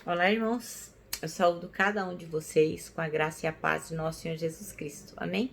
Olá, irmãos. Eu saúdo cada um de vocês com a graça e a paz de nosso Senhor Jesus Cristo. Amém?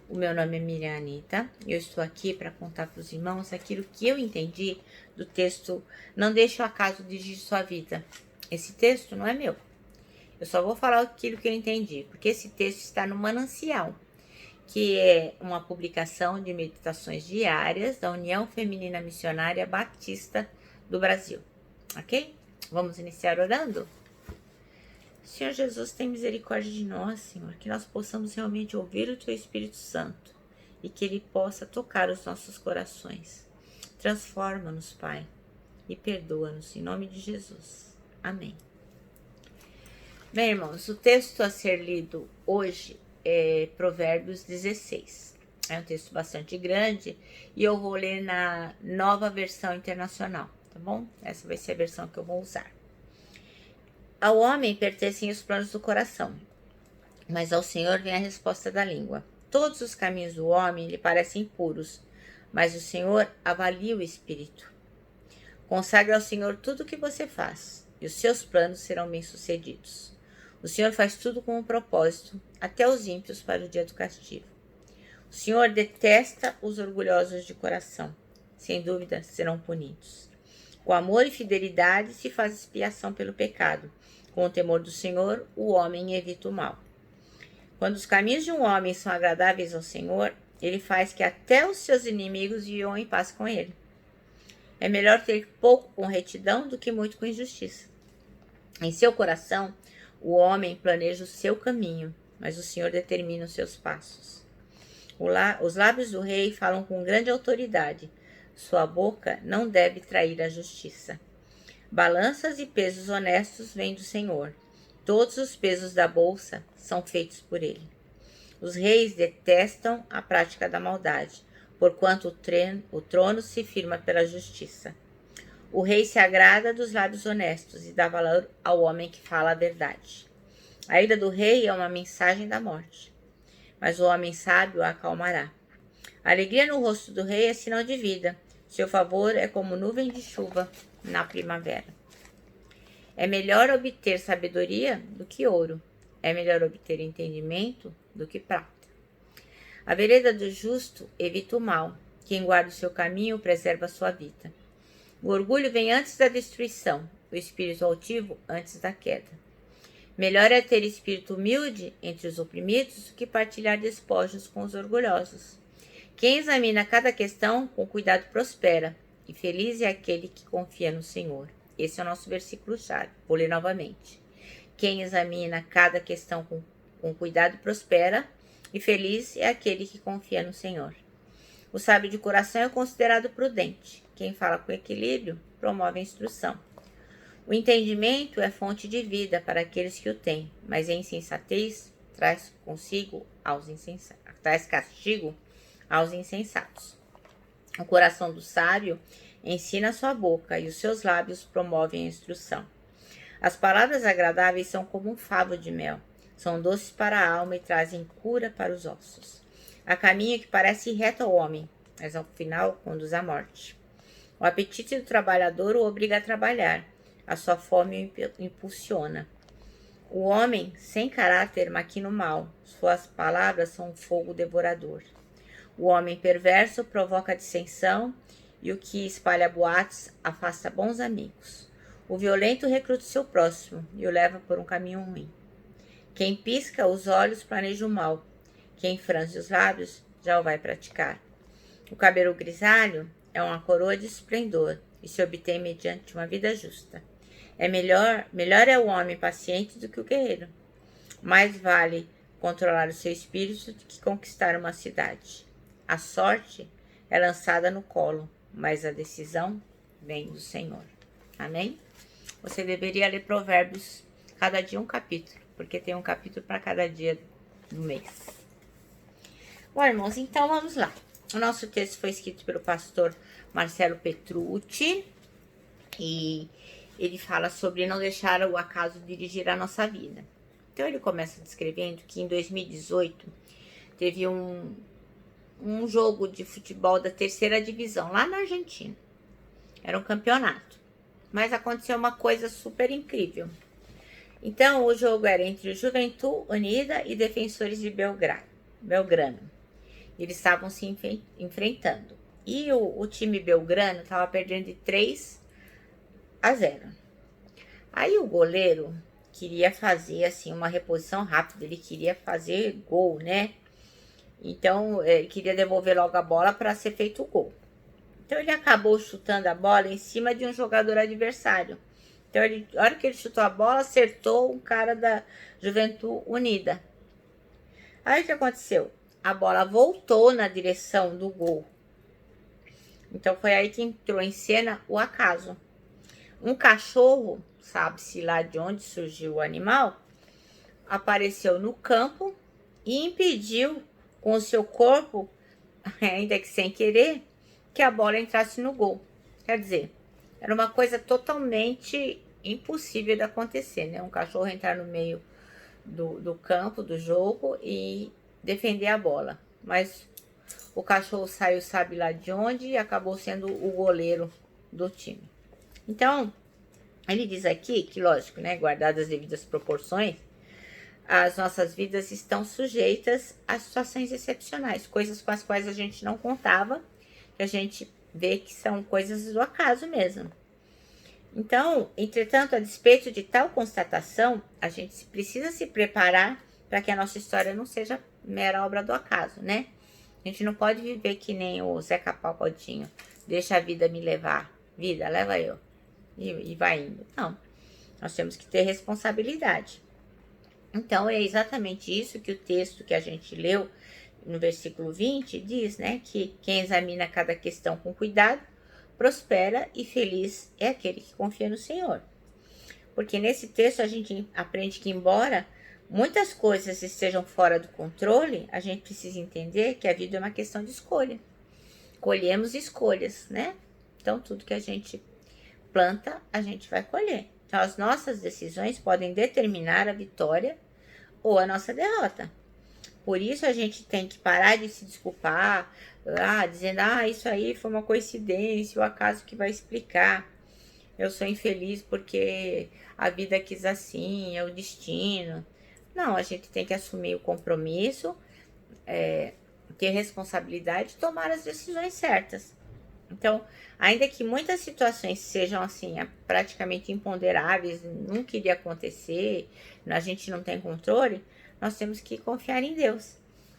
O meu nome é Miriam Anita e eu estou aqui para contar para os irmãos aquilo que eu entendi do texto Não Deixe o Acaso dirigir sua vida. Esse texto não é meu. Eu só vou falar aquilo que eu entendi, porque esse texto está no Manancial, que é uma publicação de meditações diárias da União Feminina Missionária Batista do Brasil. Ok? Vamos iniciar orando? Senhor Jesus, tem misericórdia de nós, Senhor, que nós possamos realmente ouvir o Teu Espírito Santo e que Ele possa tocar os nossos corações. Transforma-nos, Pai, e perdoa-nos, em nome de Jesus. Amém. Bem, irmãos, o texto a ser lido hoje é Provérbios 16. É um texto bastante grande e eu vou ler na Nova Versão Internacional, tá bom? Essa vai ser a versão que eu vou usar. Ao homem pertencem os planos do coração, mas ao Senhor vem a resposta da língua. Todos os caminhos do homem lhe parecem puros, mas o Senhor avalia o espírito. Consagre ao Senhor tudo o que você faz, e os seus planos serão bem-sucedidos. O Senhor faz tudo com um propósito, até os ímpios para o dia do castigo. O Senhor detesta os orgulhosos de coração. Sem dúvida, serão punidos. Com amor e fidelidade se faz expiação pelo pecado. Com o temor do Senhor, o homem evita o mal. Quando os caminhos de um homem são agradáveis ao Senhor, ele faz que até os seus inimigos vivam em paz com ele. É melhor ter pouco com retidão do que muito com injustiça. Em seu coração, o homem planeja o seu caminho, mas o Senhor determina os seus passos. Os lábios do rei falam com grande autoridade. Sua boca não deve trair a justiça. Balanças e pesos honestos vêm do Senhor. Todos os pesos da bolsa são feitos por ele. Os reis detestam a prática da maldade, porquanto o trono se firma pela justiça. O rei se agrada dos lábios honestos e dá valor ao homem que fala a verdade. A ira do rei é uma mensagem da morte, mas o homem sábio a acalmará. A alegria no rosto do rei é sinal de vida. Seu favor é como nuvem de chuva na primavera. É melhor obter sabedoria do que ouro. É melhor obter entendimento do que prata. A vereda do justo evita o mal. Quem guarda o seu caminho preserva a sua vida. O orgulho vem antes da destruição, o espírito altivo antes da queda. Melhor é ter espírito humilde entre os oprimidos do que partilhar despojos com os orgulhosos. Quem examina cada questão com cuidado prospera, e feliz é aquele que confia no Senhor. Esse é o nosso versículo-chave. Vou ler novamente. Quem examina cada questão com cuidado prospera, e feliz é aquele que confia no Senhor. O sábio de coração é considerado prudente. Quem fala com equilíbrio promove a instrução. O entendimento é fonte de vida para aqueles que o têm, mas a insensatez traz castigo aos insensatos. O coração do sábio ensina a sua boca e os seus lábios promovem a instrução. As palavras agradáveis são como um favo de mel, são doces para a alma e trazem cura para os ossos. Há caminho que parece reto ao homem, mas ao final conduz à morte. O apetite do trabalhador o obriga a trabalhar, a sua fome o impulsiona. O homem sem caráter maquina o mal, suas palavras são um fogo devorador. O homem perverso provoca dissensão e o que espalha boatos afasta bons amigos. O violento recruta seu próximo e o leva por um caminho ruim. Quem pisca os olhos planeja o mal. Quem franze os lábios já o vai praticar. O cabelo grisalho é uma coroa de esplendor e se obtém mediante uma vida justa. Melhor é o homem paciente do que o guerreiro. Mais vale controlar o seu espírito do que conquistar uma cidade. A sorte é lançada no colo, mas a decisão vem do Senhor. Amém? Você deveria ler Provérbios cada dia um capítulo, porque tem um capítulo para cada dia do mês. Bom, irmãos, então vamos lá. O nosso texto foi escrito pelo pastor Marcelo Petrucci e ele fala sobre não deixar o acaso dirigir a nossa vida. Então ele começa descrevendo que em 2018 teve um jogo de futebol da terceira divisão lá na Argentina. Era um campeonato. mas aconteceu uma coisa super incrível. Então, o jogo era entre Juventude Unida e Defensores de Belgrano. Eles estavam se enfrentando. E o time belgrano estava perdendo de 3-0. Aí o goleiro queria fazer assim uma reposição rápida, ele queria fazer gol, né? Então, ele queria devolver logo a bola para ser feito o gol. Então, ele acabou chutando a bola em cima de um jogador adversário. Então, a hora que ele chutou a bola, acertou um cara da Juventude Unida. Aí, o que aconteceu? A bola voltou na direção do gol. Então, foi aí que entrou em cena o acaso. Um cachorro, sabe-se lá de onde surgiu o animal, apareceu no campo e impediu com o seu corpo, ainda que sem querer, que a bola entrasse no gol. Quer dizer, era uma coisa totalmente impossível de acontecer, né? Um cachorro entrar no meio do campo, do jogo e defender a bola. Mas o cachorro saiu, sabe lá de onde, e acabou sendo o goleiro do time. Então, ele diz aqui que, lógico, né, guardadas as devidas proporções, as nossas vidas estão sujeitas a situações excepcionais, coisas com as quais a gente não contava, que a gente vê que são coisas do acaso mesmo. Então, entretanto, a despeito de tal constatação, a gente precisa se preparar para que a nossa história não seja mera obra do acaso, né? A gente não pode viver que nem o Zeca Pagodinho, deixa a vida me levar, vida, leva eu, e vai indo. Não, nós temos que ter responsabilidade. Então, é exatamente isso que o texto que a gente leu no versículo 20 diz, né? Que quem examina cada questão com cuidado, prospera e feliz é aquele que confia no Senhor. Porque nesse texto a gente aprende que, embora muitas coisas estejam fora do controle, a gente precisa entender que a vida é uma questão de escolha. Colhemos escolhas, né? Então, tudo que a gente planta, a gente vai colher. Então, as nossas decisões podem determinar a vitória ou a nossa derrota. Por isso, a gente tem que parar de se desculpar, dizendo, isso aí foi uma coincidência, o acaso que vai explicar. Eu sou infeliz porque a vida quis assim, é o destino. Não, a gente tem que assumir o compromisso, ter responsabilidade e tomar as decisões certas. Então, ainda que muitas situações sejam assim, praticamente imponderáveis, nunca iria acontecer, a gente não tem controle, nós temos que confiar em Deus.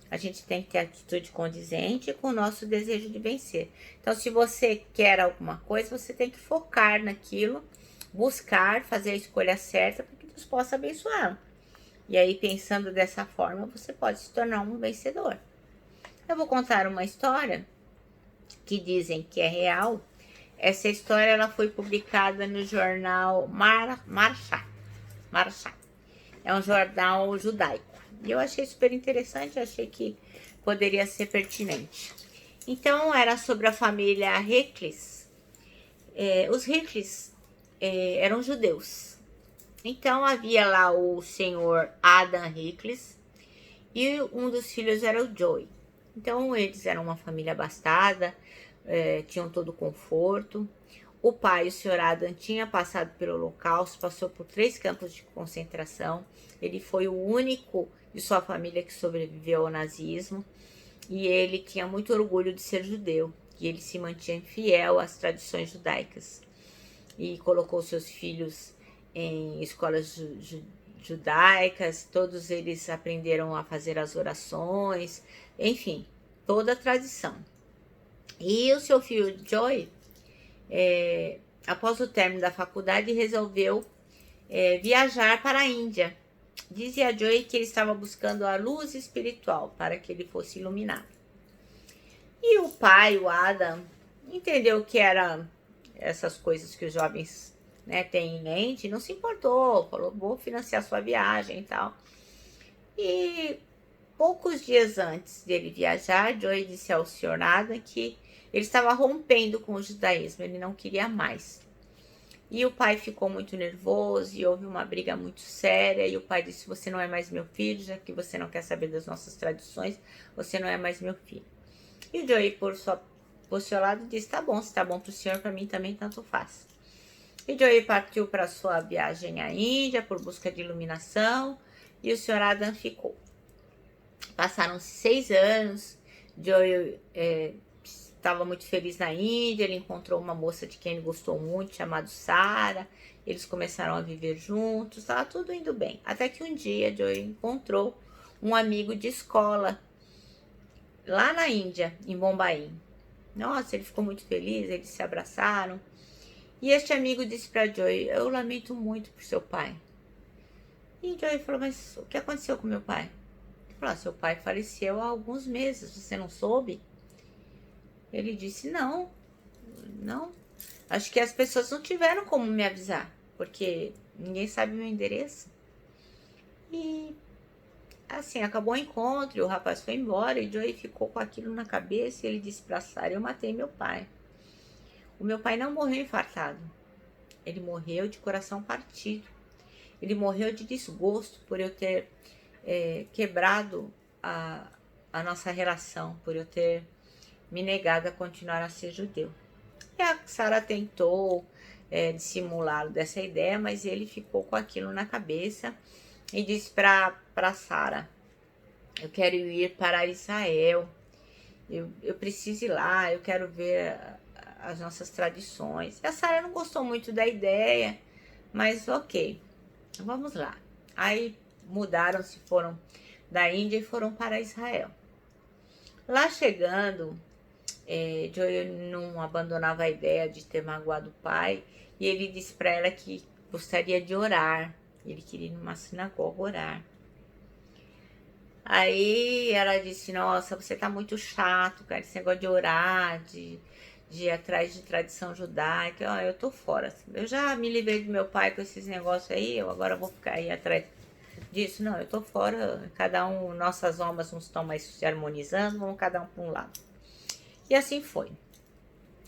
A gente tem que ter atitude condizente com o nosso desejo de vencer. Então, se você quer alguma coisa, você tem que focar naquilo, buscar, fazer a escolha certa para que Deus possa abençoá-lo. E aí, pensando dessa forma, você pode se tornar um vencedor. Eu vou contar uma história que dizem que é real. Essa história ela foi publicada no jornal Marchá. É um jornal judaico. E eu achei super interessante, achei que poderia ser pertinente. Então, era sobre a família Hickless. Os Hickless eram judeus. Então, havia lá o senhor Adam Hickless e um dos filhos era o Joey. Então, eles eram uma família abastada, tinham todo o conforto. O pai, o senhor Adam, tinha passado pelo Holocausto, passou por 3 campos de concentração. Ele foi o único de sua família que sobreviveu ao nazismo. E ele tinha muito orgulho de ser judeu. E ele se mantinha fiel às tradições judaicas. E colocou seus filhos em escolas judaicas. Todos eles aprenderam a fazer as orações. Enfim, toda a tradição. E o seu filho Joey, após o término da faculdade, resolveu viajar para a Índia. Dizia Joey que ele estava buscando a luz espiritual para que ele fosse iluminado. E o pai, o Adam, entendeu que era essas coisas que os jovens têm em mente, não se importou, falou, vou financiar sua viagem e tal. E poucos dias antes dele viajar, Joey disse ao Sr. Adam que ele estava rompendo com o judaísmo, ele não queria mais. E o pai ficou muito nervoso e houve uma briga muito séria. E o pai disse, você não é mais meu filho, já que você não quer saber das nossas tradições, você não é mais meu filho. E o Joey, por seu lado, disse, tá bom, se tá bom pro senhor, pra mim também tanto faz. E Joey partiu para sua viagem à Índia por busca de iluminação e o Sr. Adam ficou. Passaram-se 6 anos, Joey estava muito feliz na Índia, ele encontrou uma moça de quem ele gostou muito, chamada Sara. Eles começaram a viver juntos, estava tudo indo bem. Até que um dia Joey encontrou um amigo de escola lá na Índia, em Bombaim. Nossa, ele ficou muito feliz, eles se abraçaram. E este amigo disse para Joey: eu lamento muito por seu pai. E Joey falou: mas o que aconteceu com meu pai? Ele falou: seu pai faleceu há alguns meses, você não soube? Ele disse: não. Acho que as pessoas não tiveram como me avisar, porque ninguém sabe meu endereço. E assim, acabou o encontro, e o rapaz foi embora, e Joey ficou com aquilo na cabeça, e ele disse pra Sara: eu matei meu pai. O meu pai não morreu infartado, ele morreu de coração partido. Ele morreu de desgosto por eu ter quebrado a nossa relação, por eu ter me negado a continuar a ser judeu. E a Sara tentou dissimulá-lo dessa ideia, mas ele ficou com aquilo na cabeça e disse para Sara: eu quero ir para Israel, eu preciso ir lá, eu quero ver as nossas tradições. E a Sara não gostou muito da ideia, mas ok, vamos lá. Aí mudaram-se, foram da Índia e foram para Israel. Lá chegando, Joey não abandonava a ideia de ter magoado o pai, e ele disse para ela que gostaria de orar. Ele queria ir numa sinagoga orar. Aí ela disse: nossa, você tá muito chato, cara, esse negócio de orar, de ir atrás de tradição judaica. Eu tô fora. Eu já me livrei do meu pai com esses negócios aí, eu agora vou ficar aí atrás disso. Não, eu tô fora. Cada um, nossas almas não estão mais se harmonizando, vamos cada um para um lado. E assim foi.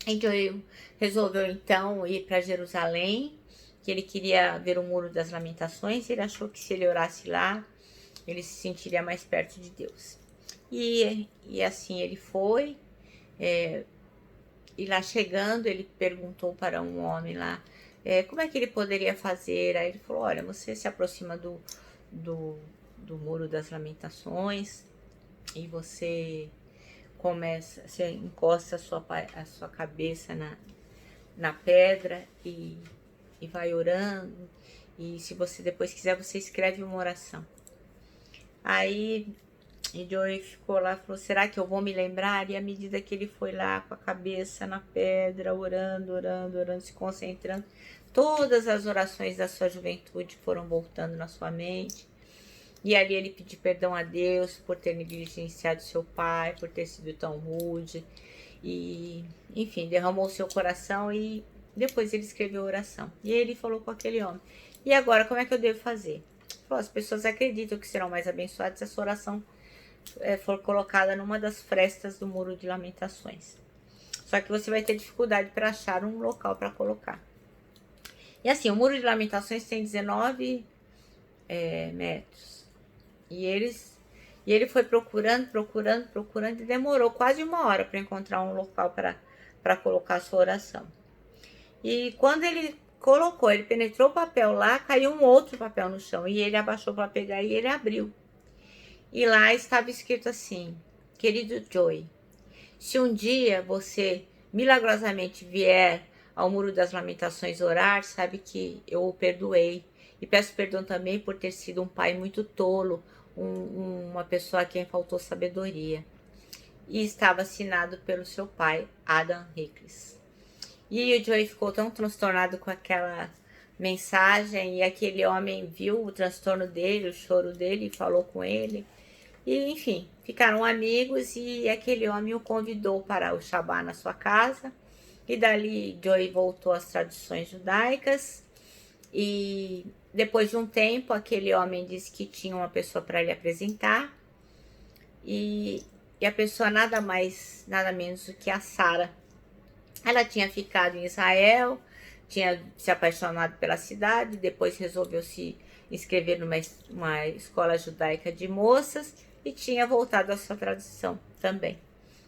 Então ele resolveu então ir para Jerusalém, que ele queria ver o Muro das Lamentações. Ele achou que se ele orasse lá, ele se sentiria mais perto de Deus. E assim ele foi. E lá chegando, ele perguntou para um homem lá como é que ele poderia fazer. Aí ele falou: olha, você se aproxima do Muro das Lamentações e você encosta a sua cabeça na pedra e vai orando. E se você depois quiser, você escreve uma oração. Aí Joey ficou lá e falou: será que eu vou me lembrar? E à medida que ele foi lá com a cabeça na pedra, orando, se concentrando, todas as orações da sua juventude foram voltando na sua mente. E ali ele pediu perdão a Deus por ter negligenciado seu pai, por ter sido tão rude. E, enfim, derramou seu coração e depois ele escreveu a oração. E ele falou com aquele homem: e agora, como é que eu devo fazer? Ele falou: as pessoas acreditam que serão mais abençoadas se a sua oração for colocada numa das frestas do Muro de Lamentações. Só que você vai ter dificuldade para achar um local para colocar. E assim, o Muro de Lamentações tem 19 metros. E ele foi procurando e demorou quase 1 hora para encontrar um local para colocar a sua oração. E quando ele colocou, ele penetrou o papel lá, caiu um outro papel no chão e ele abaixou para pegar e ele abriu. E lá estava escrito assim: querido Joey, se um dia você milagrosamente vier ao Muro das Lamentações orar, sabe que eu o perdoei. E peço perdão também por ter sido um pai muito tolo, uma pessoa a quem faltou sabedoria. E estava assinado pelo seu pai, Adam Hickles. E o Joey ficou tão transtornado com aquela mensagem, e aquele homem viu o transtorno dele, o choro dele, e falou com ele. E enfim, ficaram amigos, e aquele homem o convidou para o Shabá na sua casa. E dali Joey voltou às tradições judaicas. E depois de um tempo, aquele homem disse que tinha uma pessoa para lhe apresentar. E a pessoa nada mais, nada menos do que a Sara. Ela tinha ficado em Israel, tinha se apaixonado pela cidade, depois resolveu se inscrever numa escola judaica de moças e tinha voltado à sua tradição também.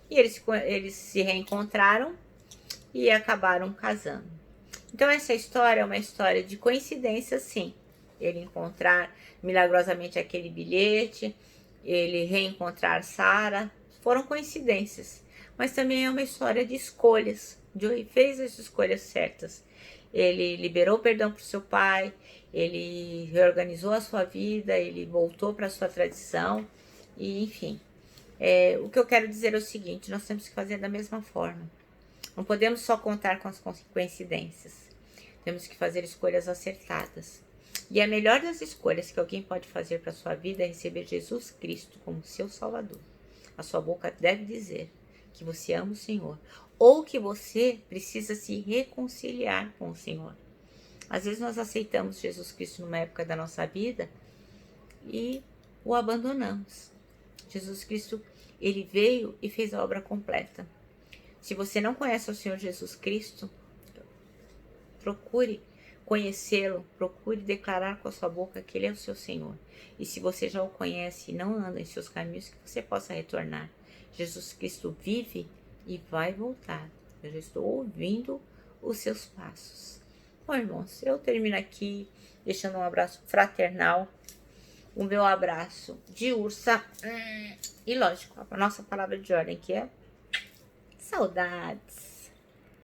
E eles se reencontraram e acabaram casando. Então essa história é uma história de coincidência, sim. Ele encontrar milagrosamente aquele bilhete, ele reencontrar Sara, foram coincidências. Mas também é uma história de escolhas. Joey fez as escolhas certas. Ele liberou perdão para o seu pai, ele reorganizou a sua vida, ele voltou para a sua tradição, e enfim. O que eu quero dizer é o seguinte: nós temos que fazer da mesma forma. Não podemos só contar com as coincidências. Temos que fazer escolhas acertadas. E a melhor das escolhas que alguém pode fazer para a sua vida é receber Jesus Cristo como seu Salvador. A sua boca deve dizer que você ama o Senhor, ou que você precisa se reconciliar com o Senhor. Às vezes nós aceitamos Jesus Cristo numa época da nossa vida e o abandonamos. Jesus Cristo, ele veio e fez a obra completa. Se você não conhece o Senhor Jesus Cristo, procure conhecê-lo, procure declarar com a sua boca que ele é o seu Senhor. E se você já o conhece e não anda em seus caminhos, que você possa retornar. Jesus Cristo vive e vai voltar. Eu já estou ouvindo os seus passos. Bom, irmãos, eu termino aqui deixando um abraço fraternal. O meu abraço de ursa. E lógico, a nossa palavra de ordem que é saudades.